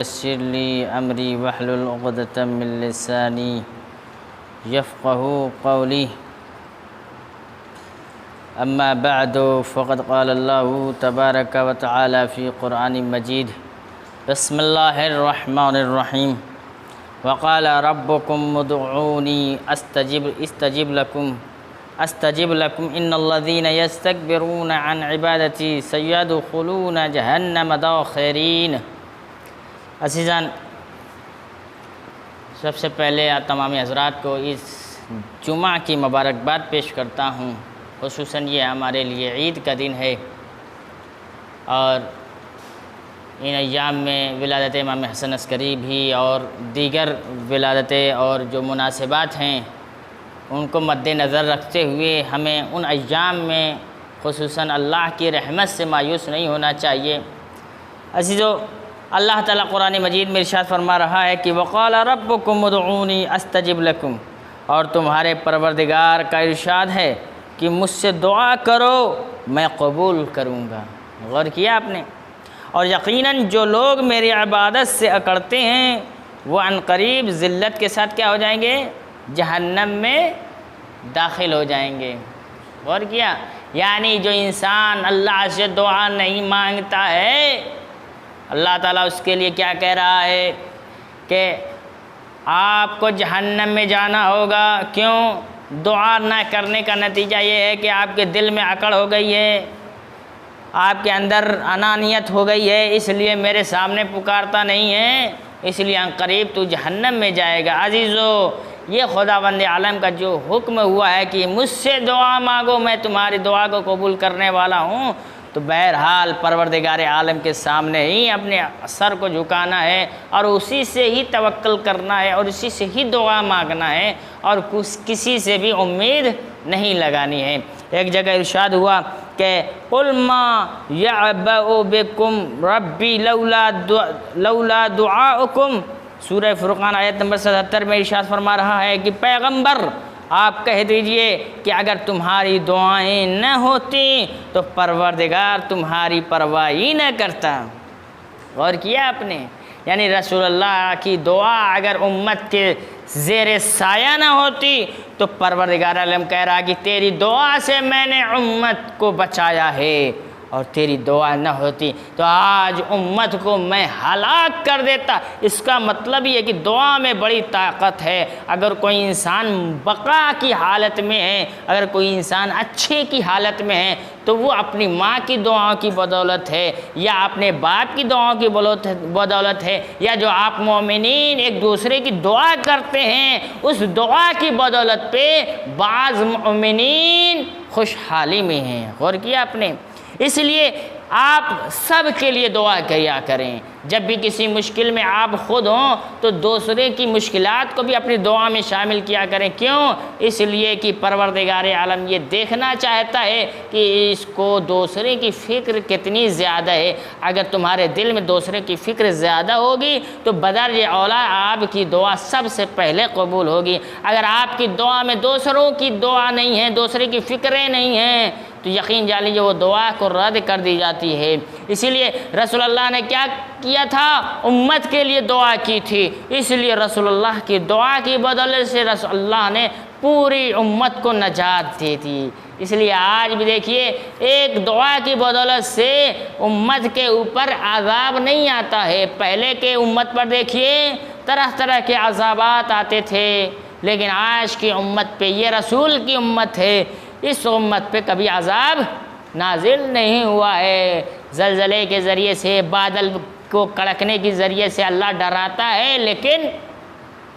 يسر لي أمري واحلل عقدة من لساني يفقه قولي. أما بعد فقد قال الله تبارك وتعالى في قرآن مجيد: بسم الله الرحمن الرحيم. وقال ربكم ادعوني استجب لكم ان الذين يستكبرون عن عبادتي سيدخلون جهنم داخرین. عزیزان، سب سے پہلے تمام حضرات کو اس جمعہ کی مبارکباد پیش کرتا ہوں. خصوصاً یہ ہمارے لیے عید کا دن ہے اور ان ایام میں ولادت امام حسن عسکری بھی اور دیگر ولادتیں اور جو مناسبات ہیں ان کو مد نظر رکھتے ہوئے ہمیں ان ایام میں خصوصاً اللہ کی رحمت سے مایوس نہیں ہونا چاہیے. عزیزو، اللہ تعالیٰ قرآن مجید میں ارشاد فرما رہا ہے کہ وقال ربکم ادعونی استجب لکم، اور تمہارے پروردگار کا ارشاد ہے کہ مجھ سے دعا کرو میں قبول کروں گا. غور کیا آپ نے؟ اور یقیناً جو لوگ میری عبادت سے اکڑتے ہیں وہ عنقریب ذلت کے ساتھ کیا ہو جائیں گے؟ جہنم میں داخل ہو جائیں گے. غور کیا؟ یعنی جو انسان اللہ سے دعا نہیں مانگتا ہے، اللہ تعالیٰ اس کے لیے کیا کہہ رہا ہے کہ آپ کو جہنم میں جانا ہوگا. کیوں؟ دعا نہ کرنے کا نتیجہ یہ ہے کہ آپ کے دل میں اکڑ ہو گئی ہے، آپ کے اندر انانیت ہو گئی ہے، اس لیے میرے سامنے پکارتا نہیں ہے، اس لیے عنقریب تو جہنم میں جائے گا. عزیزو، یہ خداوند عالم کا جو حکم ہوا ہے کہ مجھ سے دعا مانگو میں تمہاری دعا کو قبول کرنے والا ہوں، تو بہرحال پروردگار عالم کے سامنے ہی اپنے سر کو جھکانا ہے اور اسی سے ہی توکل کرنا ہے اور اسی سے ہی دعا مانگنا ہے اور کسی سے بھی امید نہیں لگانی ہے. ایک جگہ ارشاد ہوا کہ قُلْ مَا يَعْبَأُ بِكُمْ رَبِّي لَوْلَا دُعَاؤُكُمْ. سورہ فرقان آیت نمبر 77 میں ارشاد فرما رہا ہے کہ پیغمبر آپ کہہ دیجئے کہ اگر تمہاری دعائیں نہ ہوتی تو پروردگار تمہاری پرواہ ہی نہ کرتا. غور کیا آپ نے؟ یعنی رسول اللہ کی دعا اگر امت کے زیر سایہ نہ ہوتی تو پروردگار عالم کہہ رہا کہ تیری دعا سے میں نے امت کو بچایا ہے، اور تیری دعا نہ ہوتی تو آج امت کو میں ہلاک کر دیتا. اس کا مطلب یہ ہے کہ دعا میں بڑی طاقت ہے. اگر کوئی انسان بقا کی حالت میں ہے، اگر کوئی انسان اچھے کی حالت میں ہے تو وہ اپنی ماں کی دعاؤں کی بدولت ہے یا اپنے باپ کی دعاؤں کی بدولت ہے، یا جو آپ مومنین ایک دوسرے کی دعا کرتے ہیں اس دعا کی بدولت پہ بعض مومنین خوشحالی میں ہیں. غور کیا آپ نے؟ اس لیے آپ سب کے لیے دعا کیا کریں. جب بھی کسی مشکل میں آپ خود ہوں تو دوسرے کی مشکلات کو بھی اپنی دعا میں شامل کیا کریں. کیوں؟ اس لیے کہ پروردگار عالم یہ دیکھنا چاہتا ہے کہ اس کو دوسرے کی فکر کتنی زیادہ ہے. اگر تمہارے دل میں دوسرے کی فکر زیادہ ہوگی تو بدرجہ اولیٰ آپ کی دعا سب سے پہلے قبول ہوگی. اگر آپ کی دعا میں دوسروں کی دعا نہیں ہے، دوسرے کی فکریں نہیں ہیں، تو یقین جان لیجیے وہ دعا کو رد کر دی جاتی ہے. اسی لیے رسول اللہ نے کیا کیا تھا؟ امت کے لیے دعا کی تھی. اس لیے رسول اللہ کی دعا کی بدولت سے رسول اللہ نے پوری امت کو نجات دی تھی. اس لیے آج بھی دیکھیے ایک دعا کی بدولت سے امت کے اوپر عذاب نہیں آتا ہے. پہلے کے امت پر دیکھیے طرح طرح کے عذابات آتے تھے، لیکن آج کی امت پہ، یہ رسول کی امت ہے، اس امت پہ کبھی عذاب نازل نہیں ہوا ہے. زلزلے کے ذریعے سے، بادل کو کڑکنے کے ذریعے سے اللہ ڈراتا ہے، لیکن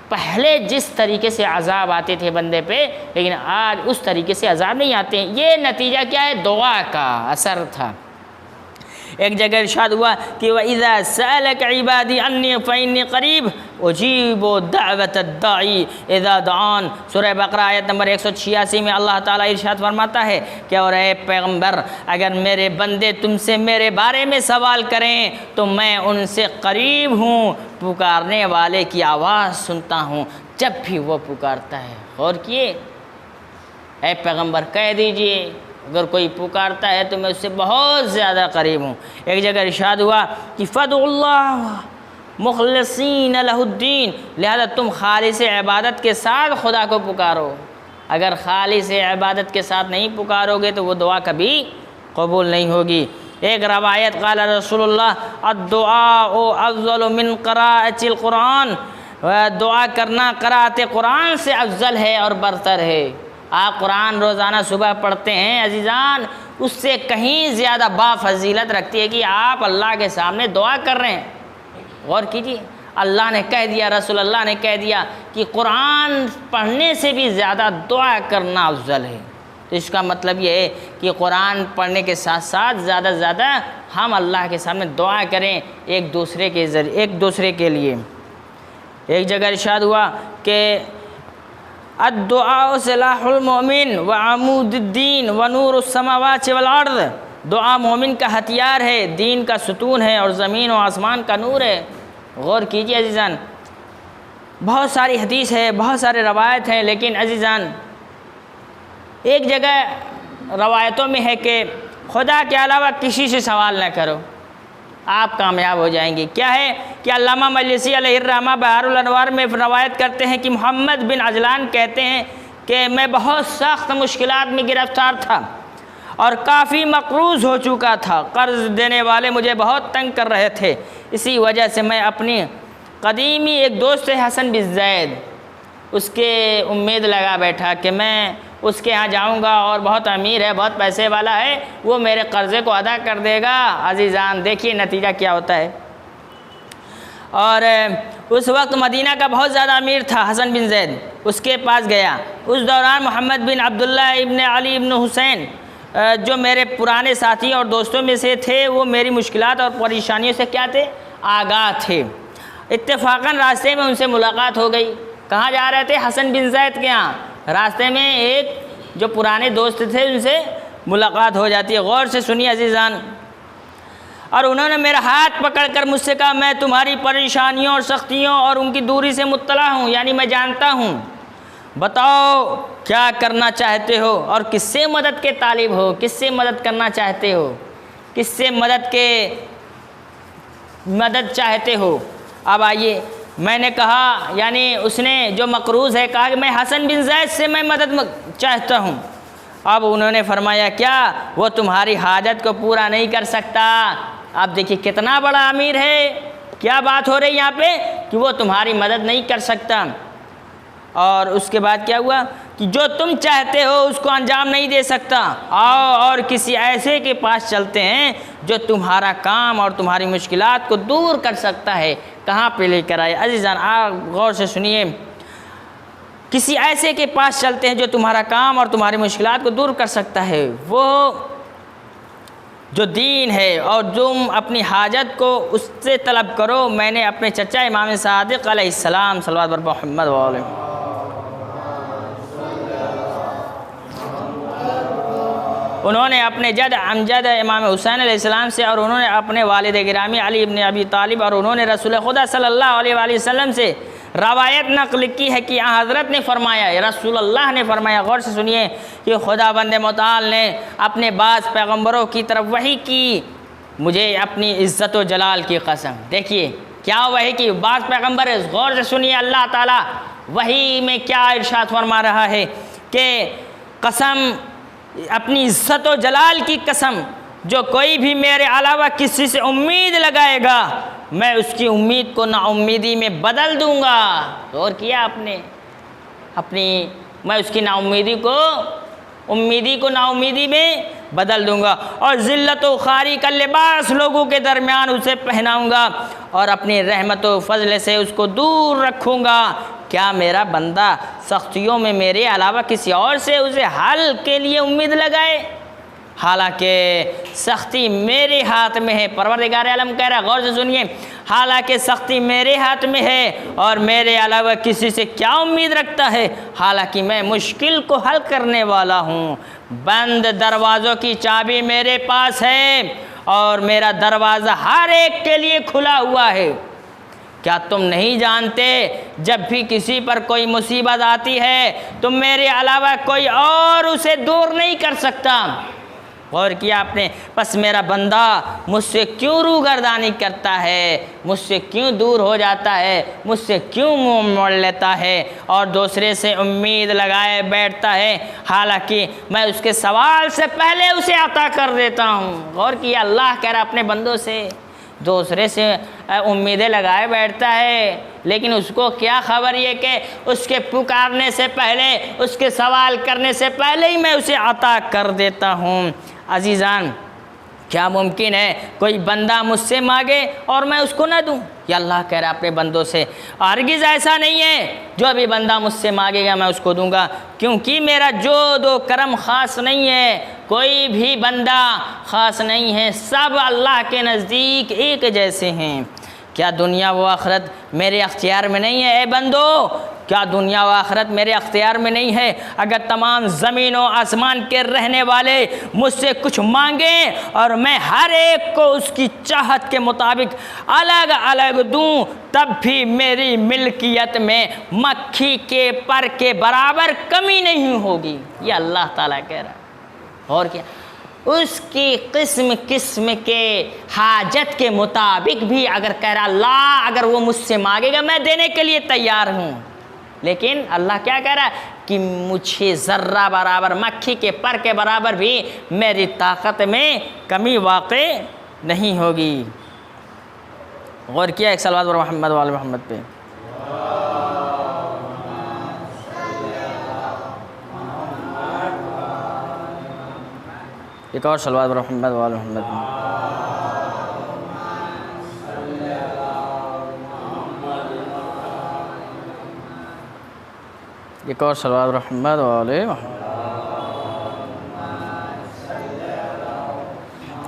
پہلے جس طریقے سے عذاب آتے تھے بندے پہ، لیکن آج اس طریقے سے عذاب نہیں آتے ہیں. یہ نتیجہ کیا ہے؟ دعا کا اثر تھا. ایک جگہ ارشاد ہوا کہ وَإِذَا سَأَلَكَ عِبَادِي عَنِّي فَإِنِّي قَرِيبٌ أُجِيبُ دَعْوَةَ الدَّاعِ إِذَا دَعَانِ. سورہ بقرہ آیت نمبر 186 میں اللہ تعالیٰ ارشاد فرماتا ہے کہ اور اے پیغمبر، اگر میرے بندے تم سے میرے بارے میں سوال کریں تو میں ان سے قریب ہوں، پکارنے والے کی آواز سنتا ہوں جب بھی وہ پکارتا ہے. غور کیے؟ اے پیغمبر کہہ دیجئے اگر کوئی پکارتا ہے تو میں اس سے بہت زیادہ قریب ہوں. ایک جگہ ارشاد ہوا کہ فَادْعُوا اللَّهَ مخلصین لہ الدین، لہذا تم خالص عبادت کے ساتھ خدا کو پکارو۔ اگر خالص عبادت کے ساتھ نہیں پکارو گے تو وہ دعا کبھی قبول نہیں ہوگی۔ ایک روایت قال رسول اللہ الدعاء افضل من قراءۃ القرآن، دعا کرنا قراءت قرآن سے افضل ہے اور برتر ہے۔ آپ قرآن روزانہ صبح پڑھتے ہیں عزیزان، اس سے کہیں زیادہ بافضیلت رکھتی ہے کہ آپ اللہ کے سامنے دعا کر رہے ہیں۔ غور کیجیے، اللہ نے کہہ دیا، رسول اللہ نے کہہ دیا کہ قرآن پڑھنے سے بھی زیادہ دعا کرنا افضل ہے۔ تو اس کا مطلب یہ ہے کہ قرآن پڑھنے کے ساتھ ساتھ زیادہ سے زیادہ ہم اللہ کے سامنے دعا کریں ایک دوسرے کے لیے۔ ایک جگہ ارشاد ہوا کہ الدعاء سلاح المؤمن وعمود الدین ونور السماوات والارض، دعا مومن کا ہتھیار ہے، دین کا ستون ہے اور زمین و آسمان کا نور ہے۔ غور کیجیے عزیزان، بہت ساری حدیث ہے، بہت سارے روایت ہیں، لیکن عزیزان ایک جگہ روایتوں میں ہے کہ خدا کے علاوہ کسی سے سوال نہ کرو، آپ کامیاب ہو جائیں گے۔ کیا ہے کہ علامہ مجلسی علیہ الرحمہ بہار الانوار میں روایت کرتے ہیں کہ محمد بن عجلان کہتے ہیں کہ میں بہت سخت مشکلات میں گرفتار تھا اور کافی مقروض ہو چکا تھا، قرض دینے والے مجھے بہت تنگ کر رہے تھے، اسی وجہ سے میں اپنی قدیمی ایک دوست حسن بن زید، اس کے امید لگا بیٹھا کہ میں اس کے ہاں جاؤں گا اور بہت امیر ہے، بہت پیسے والا ہے، وہ میرے قرضے کو ادا کر دے گا۔ عزیزان دیکھیے نتیجہ کیا ہوتا ہے۔ اور اس وقت مدینہ کا بہت زیادہ امیر تھا حسن بن زید، اس کے پاس گیا۔ اس دوران محمد بن عبداللہ ابن علی ابن حسین جو میرے پرانے ساتھی اور دوستوں میں سے تھے، وہ میری مشکلات اور پریشانیوں سے کیا تھے؟ آگاہ تھے۔ اتفاقاً راستے میں ان سے ملاقات ہو گئی۔ کہاں جا رہے تھے؟ حسن بن زید کے ہاں۔ راستے میں ایک جو پرانے دوست تھے ان سے ملاقات ہو جاتی ہے۔ غور سے سنیے عزیزان، اور انہوں نے میرا ہاتھ پکڑ کر مجھ سے کہا میں تمہاری پریشانیوں اور سختیوں اور ان کی دوری سے مطلع ہوں، یعنی میں جانتا ہوں، بتاؤ کیا کرنا چاہتے ہو اور کس سے مدد کے طالب ہو، کس سے مدد کرنا چاہتے ہو، کس سے مدد چاہتے ہو۔ اب آئیے، میں نے کہا، یعنی اس نے جو مقروض ہے کہا کہ میں حسن بن زید سے میں مدد چاہتا ہوں۔ اب انہوں نے فرمایا کیا وہ تمہاری حاجت کو پورا نہیں کر سکتا؟ اب دیکھیے کتنا بڑا امیر ہے، کیا بات ہو رہی یہاں پہ کہ وہ تمہاری مدد نہیں کر سکتا۔ اور اس کے بعد کیا ہوا کہ جو تم چاہتے ہو اس کو انجام نہیں دے سکتا، آؤ اور کسی ایسے کے پاس چلتے ہیں جو تمہارا کام اور تمہاری مشکلات کو دور کر سکتا ہے۔ کہاں پہ لے کر آئے عزیزان، آپ غور سے سنیے، کسی ایسے کے پاس چلتے ہیں جو تمہارا کام اور تمہاری مشکلات کو دور کر سکتا ہے، وہ جو دین ہے، اور تم اپنی حاجت کو اس سے طلب کرو۔ میں نے اپنے چچا امام صادق علیہ السلام صلوات بر محمد وعلیہ انہوں نے اپنے جد امجد امام حسین علیہ السلام سے، اور انہوں نے اپنے والد گرامی علی ابن ابی طالب، اور انہوں نے رسول خدا صلی اللہ علیہ وآلہ وسلم سے روایت نقل کی ہے کہ حضرت نے فرمایا، رسول اللہ نے فرمایا، غور سے سنیے، کہ خدا بند متعال نے اپنے بعض پیغمبروں کی طرف وحی کی، مجھے اپنی عزت و جلال کی قسم۔ دیکھیے کیا وحی کی، بعض پیغمبر، غور سے سنیے اللہ تعالیٰ وحی میں کیا ارشاد فرما رہا ہے کہ قسم، اپنی عزت و جلال کی قسم، جو کوئی بھی میرے علاوہ کسی سے امید لگائے گا میں اس کی امید کو نا امیدی میں بدل دوں گا۔ غور کیا آپ نے، میں اس کی نا امیدی کو نا امیدی میں بدل دوں گا، اور ذلت و خواری کا لباس لوگوں کے درمیان اسے پہناؤں گا، اور اپنی رحمت و فضل سے اس کو دور رکھوں گا۔ کیا میرا بندہ سختیوں میں میرے علاوہ کسی اور سے اسے حل کے لیے امید لگائے؟ حالانکہ سختی میرے ہاتھ میں ہے، پروردگار عالم کہہ رہا ہے، غور سے سنیے، حالانکہ سختی میرے ہاتھ میں ہے اور میرے علاوہ کسی سے کیا امید رکھتا ہے، حالانکہ میں مشکل کو حل کرنے والا ہوں۔ بند دروازوں کی چابی میرے پاس ہے اور میرا دروازہ ہر ایک کے لیے کھلا ہوا ہے۔ کیا تم نہیں جانتے جب بھی کسی پر کوئی مصیبت آتی ہے تو میرے علاوہ کوئی اور اسے دور نہیں کر سکتا؟ غور کیا آپ نے؟ بس میرا بندہ مجھ سے کیوں روگردانی کرتا ہے، مجھ سے کیوں دور ہو جاتا ہے، مجھ سے کیوں منہ موڑ لیتا ہے اور دوسرے سے امید لگائے بیٹھتا ہے، حالانکہ میں اس کے سوال سے پہلے اسے عطا کر دیتا ہوں۔ غور کیا، اللہ کہہ رہا اپنے بندوں سے دوسرے سے امیدیں لگائے بیٹھتا ہے، لیکن اس کو کیا خبر یہ کہ اس کے پکارنے سے پہلے، اس کے سوال کرنے سے پہلے ہی میں اسے عطا کر دیتا ہوں۔ عزیزان، کیا ممکن ہے کوئی بندہ مجھ سے مانگے اور میں اس کو نہ دوں؟ یہ اللہ کہہ رہا ہے اپنے بندوں سے ہرگز ایسا نہیں ہے، جو بھی بندہ مجھ سے مانگے گا میں اس کو دوں گا، کیونکہ میرا جود و کرم خاص نہیں ہے، کوئی بھی بندہ خاص نہیں ہے، سب اللہ کے نزدیک ایک جیسے ہیں۔ کیا دنیا و آخرت میرے اختیار میں نہیں ہے؟ اے بندو، کیا دنیا و آخرت میرے اختیار میں نہیں ہے؟ اگر تمام زمین و آسمان کے رہنے والے مجھ سے کچھ مانگیں اور میں ہر ایک کو اس کی چاہت کے مطابق الگ الگ دوں، تب بھی میری ملکیت میں مکھی کے پر کے برابر کمی نہیں ہوگی۔ یہ اللہ تعالیٰ کہہ رہا ہے۔ اور کیا؟ اس کی قسم قسم کے حاجت کے مطابق بھی اگر کہہ رہا اللہ اگر وہ مجھ سے مانگے گا میں دینے کے لیے تیار ہوں، لیکن اللہ کیا کہہ رہا ہے کہ مجھے ذرہ برابر، مکھی کے پر کے برابر بھی میری طاقت میں کمی واقع نہیں ہوگی۔ غور کیا ایک صلوات پر محمد وآل محمد پہ؟ ایک اور صلوات پر محمد وآل محمد پہ۔ ایک اور صلوات پر محمد وآل محمد۔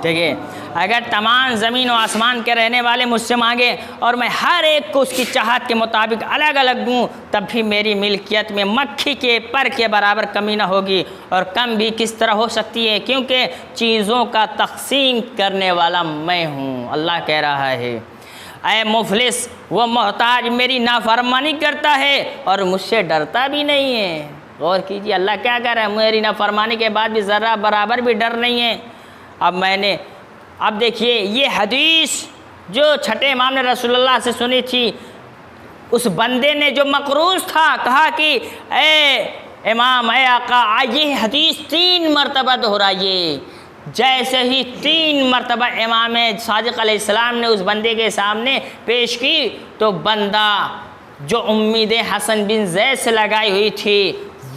دیکھیے، اگر تمام زمین و آسمان کے رہنے والے مجھ سے مانگے اور میں ہر ایک کو اس کی چاہت کے مطابق الگ الگ دوں، تب بھی میری ملکیت میں مکھی کے پر کے برابر کمی نہ ہوگی، اور کم بھی کس طرح ہو سکتی ہے، کیونکہ چیزوں کا تقسیم کرنے والا میں ہوں۔ اللہ کہہ رہا ہے اے مفلس، وہ محتاج میری نافرمانی کرتا ہے اور مجھ سے ڈرتا بھی نہیں ہے۔ غور کیجیے، اللہ کیا کہہ رہا ہے؟ میری نافرمانی کے بعد بھی ذرہ برابر بھی ڈر نہیں ہے۔ اب دیکھیے، یہ حدیث جو چھٹے امام نے رسول اللہ سے سنی تھی، اس بندے نے جو مقروض تھا کہا کہ اے امام، اے آقا، یہ حدیث 3 مرتبہ دہرائیے۔ جیسے ہی 3 مرتبہ امام صادق علیہ السلام نے اس بندے کے سامنے پیش کی تو بندہ جو امید حسن بن زید سے لگائی ہوئی تھی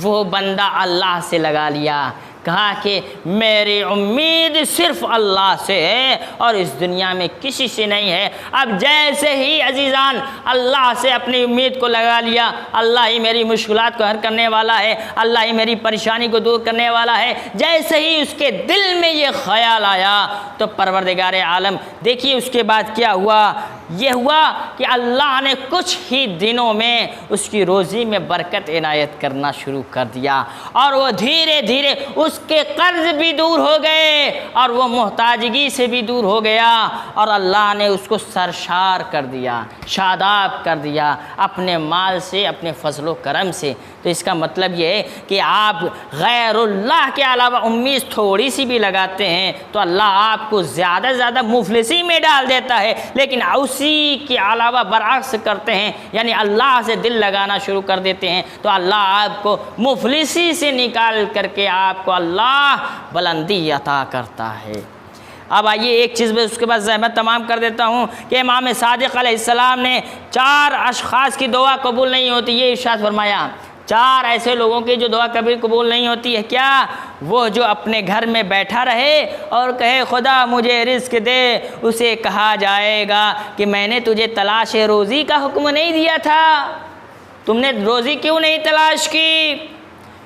وہ بندہ اللہ سے لگا لیا، کہا کہ میری امید صرف اللہ سے ہے اور اس دنیا میں کسی سے نہیں ہے۔ اب جیسے ہی عزیزان اللہ سے اپنی امید کو لگا لیا، اللہ ہی میری مشکلات کو حل کرنے والا ہے، اللہ ہی میری پریشانی کو دور کرنے والا ہے، جیسے ہی اس کے دل میں یہ خیال آیا تو پروردگار عالم، دیکھیے اس کے بعد کیا ہوا؟ یہ ہوا کہ اللہ نے کچھ ہی دنوں میں اس کی روزی میں برکت عنایت کرنا شروع کر دیا، اور وہ دھیرے دھیرے اس کے قرض بھی دور ہو گئے اور وہ محتاجگی سے بھی دور ہو گیا، اور اللہ نے اس کو سرشار کر دیا، شاداب کر دیا اپنے مال سے، اپنے فضل و کرم سے۔ تو اس کا مطلب یہ ہے کہ آپ غیر اللہ کے علاوہ امید تھوڑی سی بھی لگاتے ہیں تو اللہ آپ کو زیادہ سے زیادہ مفلسی میں ڈال دیتا ہے، لیکن اسی کے علاوہ برعکس کرتے ہیں، یعنی اللہ سے دل لگانا شروع کر دیتے ہیں تو اللہ آپ کو مفلسی سے نکال کر کے آپ کو اللہ بلندی عطا کرتا ہے۔ اب آئیے ایک چیز میں اس کے بعد زحمت تمام کر دیتا ہوں کہ امام صادق علیہ السلام نے 4 اشخاص کی دعا قبول نہیں ہوتی، یہ ارشاد فرمایا 4 ایسے لوگوں کی جو دعا کبھی قبول نہیں ہوتی ہے۔ کیا؟ وہ جو اپنے گھر میں بیٹھا رہے اور کہے خدا مجھے رزق دے، اسے کہا جائے گا کہ میں نے تجھے تلاش روزی کا حکم نہیں دیا تھا، تم نے روزی کیوں نہیں تلاش کی؟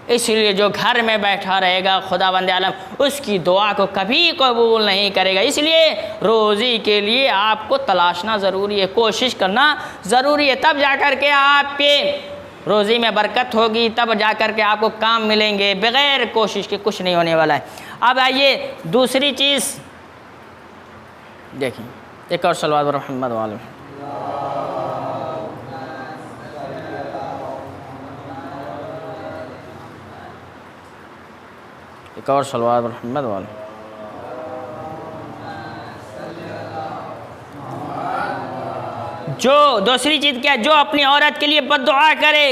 اس لیے جو گھر میں بیٹھا رہے گا خداوند عالم اس کی دعا کو کبھی قبول نہیں کرے گا۔ اس لیے روزی کے لیے آپ کو تلاشنا ضروری ہے، کوشش کرنا ضروری ہے، تب جا کر کے آپ کے روزی میں برکت ہوگی، تب جا کر کے آپ کو کام ملیں گے، بغیر کوشش کے کچھ نہیں ہونے والا ہے۔ اب آئیے دوسری چیز دیکھیں، ایک اور صلوات پر محمد والے، ایک اور صلوات پر محمد والے۔ دوسری چیز کیا؟ جو اپنی عورت کے لیے بد دعا کرے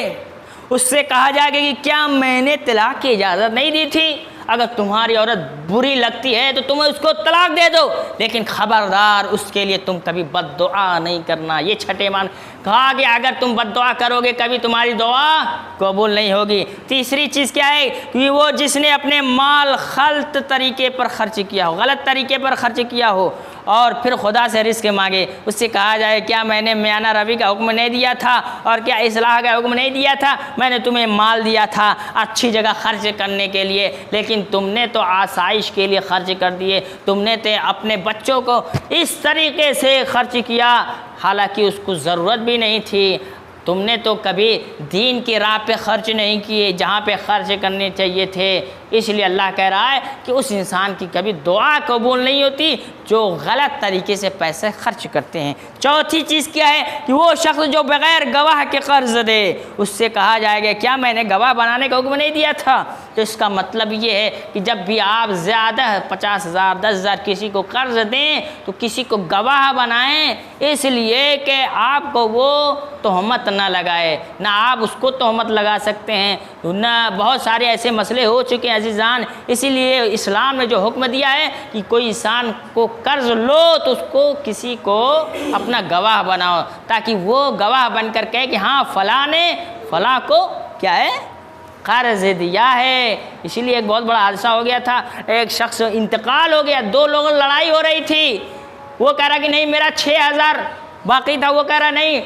اس سے کہا جائے گا کہ کیا میں نے طلاق کی اجازت نہیں دی تھی؟ اگر تمہاری عورت بری لگتی ہے تو تم اس کو طلاق دے دو، لیکن خبردار اس کے لیے تم کبھی بد دعا نہیں کرنا۔ یہ چھٹے مان کہا کہ اگر تم بد دعا کرو گے کبھی تمہاری دعا قبول نہیں ہوگی۔ تیسری چیز کیا ہے کہ وہ جس نے اپنے مال غلط طریقے پر خرچ کیا ہو، غلط طریقے پر خرچ کیا ہو اور پھر خدا سے رزق مانگے، اس سے کہا جائے کیا میں نے میانہ روی کا حکم نہیں دیا تھا اور کیا اصلاح کا حکم نہیں دیا تھا؟ میں نے تمہیں مال دیا تھا اچھی جگہ خرچ کرنے کے لیے، لیکن تم نے تو آسائش کے لیے خرچ کر دیے، تم نے تو اپنے بچوں کو اس طریقے سے خرچ کیا حالانکہ اس کو ضرورت بھی نہیں تھی۔ تم نے تو کبھی دین کی راہ پہ خرچ نہیں کیے جہاں پہ خرچ کرنے چاہیے تھے۔ اس لیے اللہ کہہ رہا ہے کہ اس انسان کی کبھی دعا قبول نہیں ہوتی جو غلط طریقے سے پیسے خرچ کرتے ہیں۔ چوتھی چیز کیا ہے کہ وہ شخص جو بغیر گواہ کے قرض دے، اس سے کہا جائے گا کیا میں نے گواہ بنانے کا حکم نہیں دیا تھا؟ تو اس کا مطلب یہ ہے کہ جب بھی آپ زیادہ 50,000 10,000 کسی کو قرض دیں تو کسی کو گواہ بنائیں، اس لیے کہ آپ کو وہ تہمت نہ لگائے، نہ آپ اس کو تہمت لگا سکتے ہیں، نہ بہت سارے ایسے مسئلے ہو چکے ہیں عزیزان۔ اسی لیے اسلام نے جو حکم دیا ہے کہ کوئی انسان کو قرض لو تو اس کو کسی کو اپنا گواہ بناؤ تاکہ وہ گواہ بن کر کہے کہ ہاں فلاں نے فلاں کو کیا ہے قرض دیا ہے۔ اسی لیے ایک بہت بڑا حادثہ ہو گیا تھا، ایک شخص انتقال ہو گیا، دو لوگوں لڑائی ہو رہی تھی، وہ کہہ رہا کہ نہیں میرا 6,000 باقی تھا، وہ کہہ رہا نہیں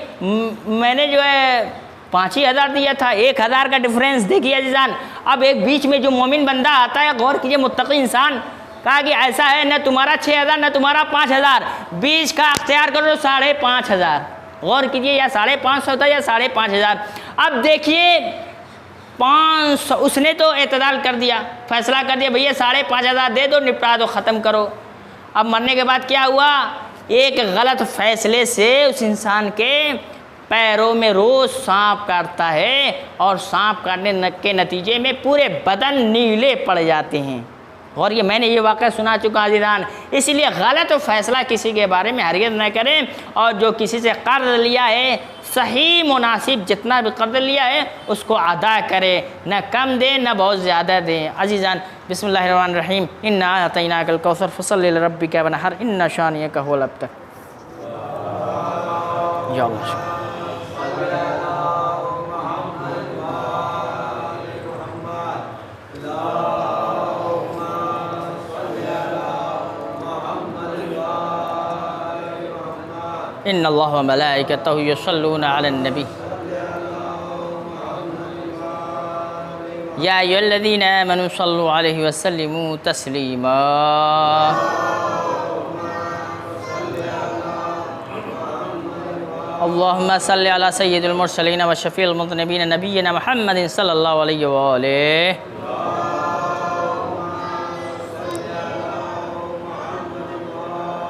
میں نے جو ہے 5,000 دیا تھا، 1,000 کا ڈفرینس دیکھیے عزیزان۔ اب ایک بیچ میں جو مومن بندہ آتا ہے، غور کیجئے متقی انسان، کہا کہ ایسا ہے نہ تمہارا 6,000 نہ تمہارا 5,000، بیچ کا اختیار کرو 5,500۔ غور کیجئے یا 550 تھا یا 5,500۔ اب دیکھیے 500 اس نے تو اعتدال کر دیا، فیصلہ کر دیا بھیا 5,500 دے دو، نپٹا دو، ختم کرو۔ اب مرنے کے بعد کیا ہوا؟ ایک غلط فیصلے سے اس انسان کے پیروں میں روز سانپ کاٹتا ہے اور سانپ کاٹنے کے نتیجے میں پورے بدن نیلے پڑ جاتے ہیں۔ اور یہ میں نے یہ واقعہ سنا چکا عزیزان۔ اسی لیے غلط فیصلہ کسی کے بارے میں ہرگز نہ کریں، اور جو کسی سے قرض لیا ہے صحیح مناسب جتنا بھی قرض لیا ہے اس کو ادا کرے، نہ کم دے نہ بہت زیادہ دیں۔ عزیزان بسم اللہ الرحمن الرحیم، انا اعطیناک الکوثر فصلی لربک وانحر ان شانئک هو الابتر۔ یا اللہ شکر۔ ان اللہ وملائکتہ یصلون علی النبی یا ایھا الذین آمنوا صلوا علیہ وسلموا تسلیما۔ اللہم صل علی سید المرسلین وشفیع المذنبین نبینا محمد صلی اللہ علیہ وآلہ۔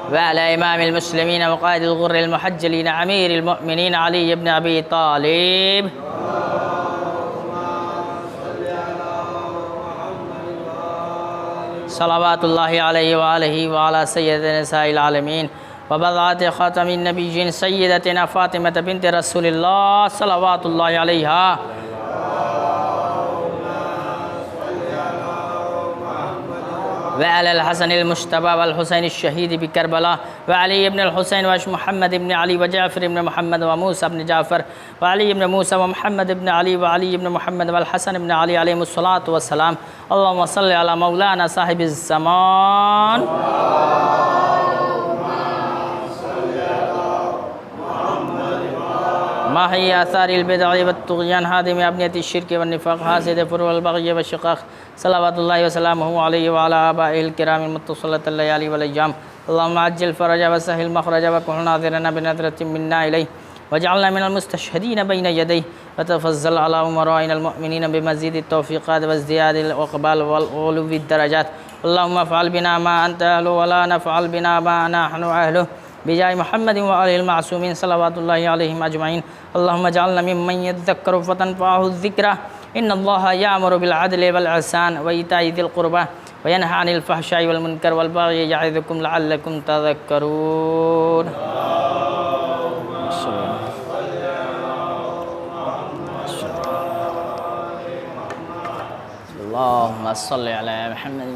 وعلى إمام المسلمين وقائد الغر المحجلين أمير المؤمنين علي بن أبي طالب صلوات الله عليه وآله وعلى سيد نساء العالمين وبضعة خاتم النبيين سيدتنا فاطمة بنت رسول الله صلوات الله عليها وعلى الحسن المجتبى والحسين الشهيد بكربلاء وعلي بن الحسين ومحمد بن علي وجعفر بن محمد وموسى بن جعفر وعلي بن موسى ومحمد بن علي وعلي بن محمد والحسن بن علي عليهم الصلاة والسلام۔ اللهم صل على مولانا صاحب الزمان ماحي آثار البدع والطغيان هادم أبنية الشرك والنفاق حاسد الفر والبغي والشقاق صلوات الله وسلامه عليه وعلى آبائه الكرام المتصلة الليالي والأيام۔ اللهم عجل فرجا وسهل مخرجا وكن ناظرنا بنظرة منا إليه واجعلنا من المستشهدين بين يديه وتفضل على أمرائنا المؤمنين بمزيد التوفيقات وازدياد الإقبال والعلو الدرجات۔ اللهم افعل بنا ما أنت أهله ولا نفعل بنا ما نحن أهله بجاه محمد وآله المعصومين صلوات الله عليهم أجمعين۔ اللهم اجعلنا ممن يذكر فتنفعه الذكرى إن الله يأمر بالعدل والإحسان وإيتاء ذي القربى وينهى عن الفحشاء والمنكر والبغي يعظكم لعلكم تذكرون۔ اللهم صل علی محمد